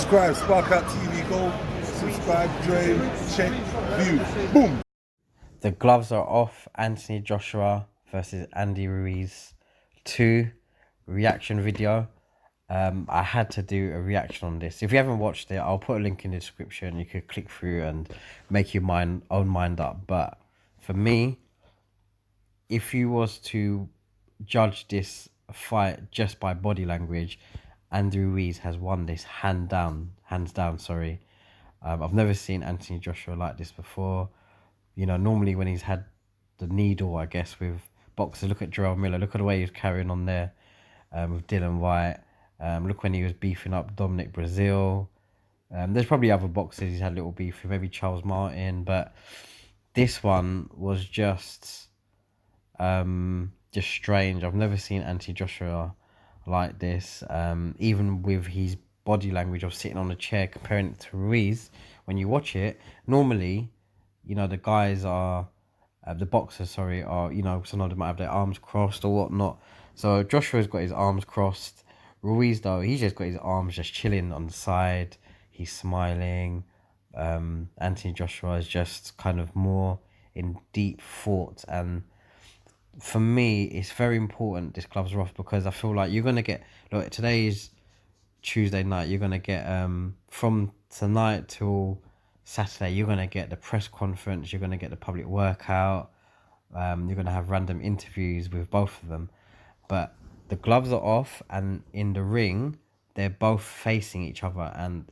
Subscribe, Spark Out TV, go subscribe, drain, check, view, boom. The gloves are off. Anthony Joshua versus Andy Ruiz 2 reaction video. I had to do a reaction on this. If you haven't watched it, I'll put a link in the description. You could click through and make your own mind up. But for me, if you was to judge this fight just by body language, Andy Ruiz has won this hands down. Sorry, I've never seen Anthony Joshua like this before. You know, normally when he's had the needle, I guess, with boxers, look at Jarrell Miller, look at the way he was carrying on there with Dylan White. Look when he was beefing up Dominic Brazil. There's probably other boxers he's had a little beef with, maybe Charles Martin, but this one was just strange. I've never seen Anthony Joshua like this. Even with his body language of sitting on a chair, comparing it to Ruiz, when you watch it, normally, you know, the guys are, the boxers, sorry, are, you know, some of them might have their arms crossed or whatnot. So Joshua's got his arms crossed. Ruiz, though, he's just got his arms just chilling on the side. He's smiling. Anthony Joshua is just kind of more in deep thought. And for me, it's very important this gloves are off, because I feel like you're going to get, look, today is Tuesday night, you're going to get, from tonight till Saturday, you're going to get the press conference, you're going to get the public workout, you're going to have random interviews with both of them. But the gloves are off, and in the ring, they're both facing each other. And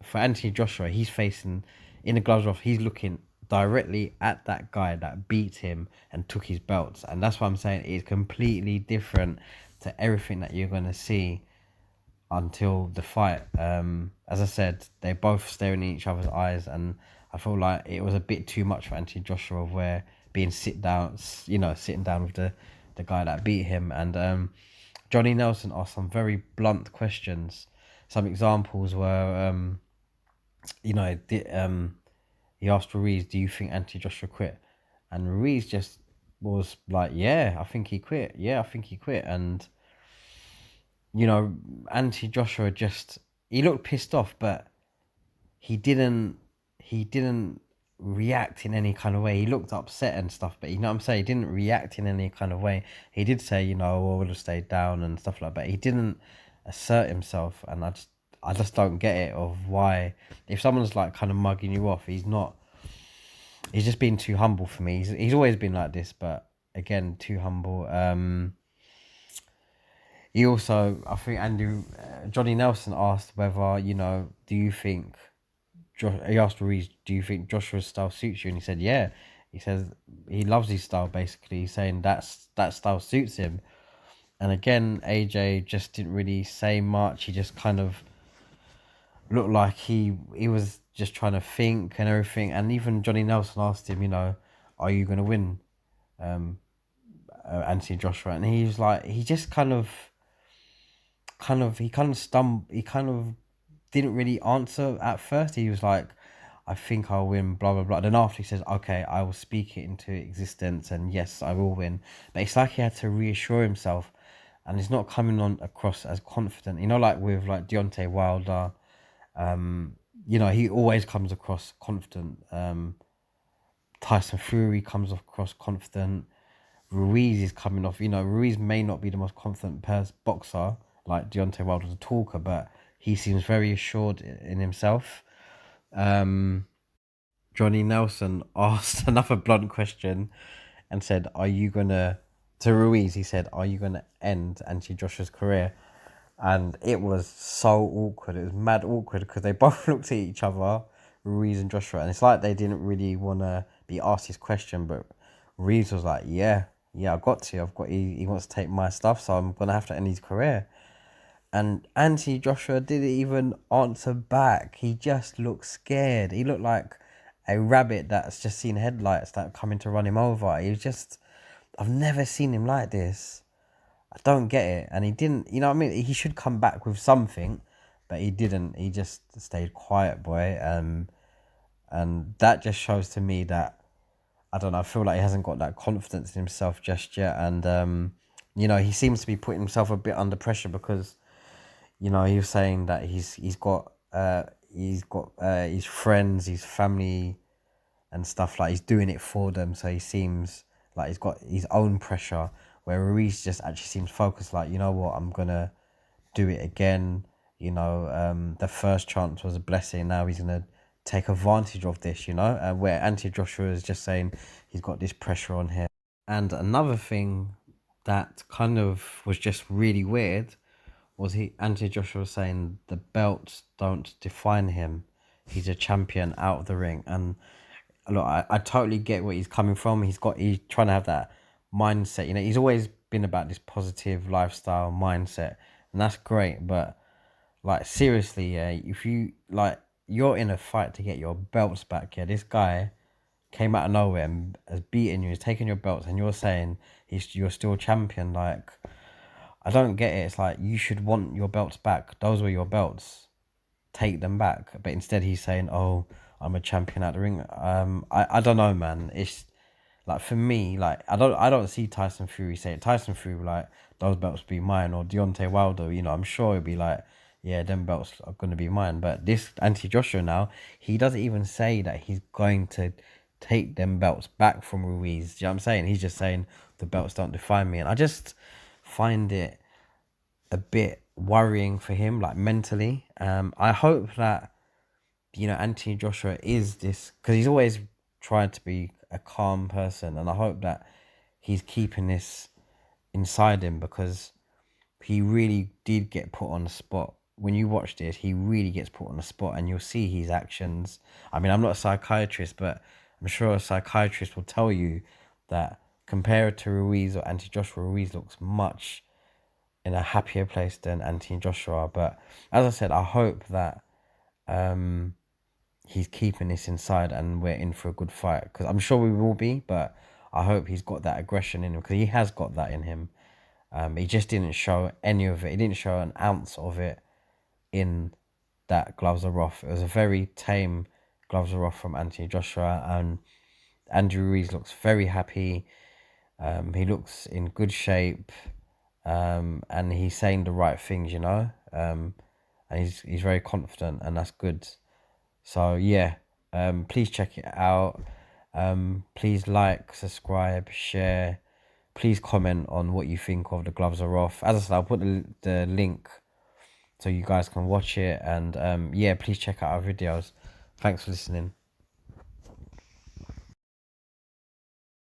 for Anthony Joshua, he's facing, in the gloves off, he's looking directly at that guy that beat him and took his belts. And that's what I'm saying, it's completely different to everything that you're going to see until the fight. As I said, they're both staring in each other's eyes, and I feel like it was a bit too much for Anthony Joshua, where being sitting down with the guy that beat him. And Johnny Nelson asked some very blunt questions. Some examples were, he asked Ruiz, "Do you think Anthony Joshua quit?" And Ruiz just was like, "Yeah, I think he quit. Yeah, I think he quit." And you know, Anthony Joshua just, he looked pissed off, but he didn't react in any kind of way. He looked upset and stuff, but you know what I'm saying, he didn't react in any kind of way. He did say, you know, I would have stayed down and stuff like that, but he didn't assert himself. And I just don't get it, of why, if someone's like kind of mugging you off, he's just been too humble for me. He's always been like this, but again, too humble. He also, I think Johnny Nelson asked whether, you know, do you think, he asked Ruiz, do you think Joshua's style suits you? And he said, yeah. He says he loves his style, basically. He's saying that style suits him. And again, AJ just didn't really say much. He just kind of looked like he was just trying to think and everything. And even Johnny Nelson asked him, you know, are you going to win, Anthony Joshua? And he was like, he just he kind of didn't really answer at first. He was like, I think I'll win, blah blah blah. Then after, he says, okay, I will speak it into existence, and yes, I will win. But it's like he had to reassure himself, and he's not coming on across as confident, you know, like with like Deontay Wilder. You know, he always comes across confident. Tyson Fury comes across confident. Ruiz is coming off, you know, Ruiz may not be the most confident boxer like Deontay Wilder's a talker, but he seems very assured in himself. Johnny Nelson asked another blunt question and said, are you gonna, to Ruiz, he said, are you gonna end Anthony Joshua's career? And it was so awkward. It was mad awkward, because they both looked at each other, Ruiz and Joshua, and it's like they didn't really want to be asked his question. But Ruiz was like, yeah, I've got to. He wants to take my stuff, so I'm gonna have to end his career. And Anthony Joshua didn't even answer back. He just looked scared. He looked like a rabbit that's just seen headlights that are coming to run him over. He was just, I've never seen him like this. I don't get it. And he didn't, you know what I mean? He should come back with something, but he didn't. He just stayed quiet, boy. And that just shows to me that, I don't know, I feel like he hasn't got that confidence in himself just yet. And, you know, he seems to be putting himself a bit under pressure, because, you know, he was saying that he's got he's got his friends, his family, and stuff. Like he's doing it for them, so he seems like he's got his own pressure. Where Ruiz just actually seems focused. Like, you know what, I'm gonna do it again. You know, the first chance was a blessing. Now he's gonna take advantage of this. You know, where Anthony Joshua is just saying he's got this pressure on him. And another thing that kind of was just really weird was Anthony Joshua was saying the belts don't define him. He's a champion out of the ring. And look, I totally get where he's coming from. He's trying to have that mindset. You know, he's always been about this positive lifestyle mindset, and that's great. But like seriously, yeah, if you like you're in a fight to get your belts back, yeah, this guy came out of nowhere and has beaten you, he's taken your belts, and you're saying you're still champion. Like, I don't get it. It's like you should want your belts back. Those were your belts. Take them back. But instead he's saying, "Oh, I'm a champion at the ring." I don't know, man. It's like for me, like I don't see Tyson Fury say it. Tyson Fury like those belts be mine, or Deontay Wilder. You know, I'm sure it'd be like, yeah, them belts are gonna be mine. But this Anti Joshua now, he doesn't even say that he's going to take them belts back from Ruiz. Do you know what I'm saying? He's just saying the belts don't define me, and I just find it a bit worrying for him, like mentally. I hope that Anthony Joshua is this because he's always tried to be a calm person, and I hope that he's keeping this inside him because he really did get put on the spot. When you watch this, he really gets put on the spot, and you'll see his actions. I mean, I'm not a psychiatrist, but I'm sure a psychiatrist will tell you that compared to Ruiz or Anthony Joshua, Ruiz looks much in a happier place than Anthony Joshua. But as I said, I hope that um, he's keeping this inside and we're in for a good fight because I'm sure we will be. But I hope he's got that aggression in him because he has got that in him. He just didn't show any of it. He didn't show an ounce of it in that gloves are off. It was a very tame gloves are off from Anthony Joshua, and Andrew Ruiz looks very happy. He looks in good shape, and he's saying the right things, and he's very confident, and that's good. So yeah, please check it out. Please like, subscribe, share. Please comment on what you think of the gloves are off. As I said, I'll put the link so you guys can watch it, and yeah, please check out our videos. Thanks for listening.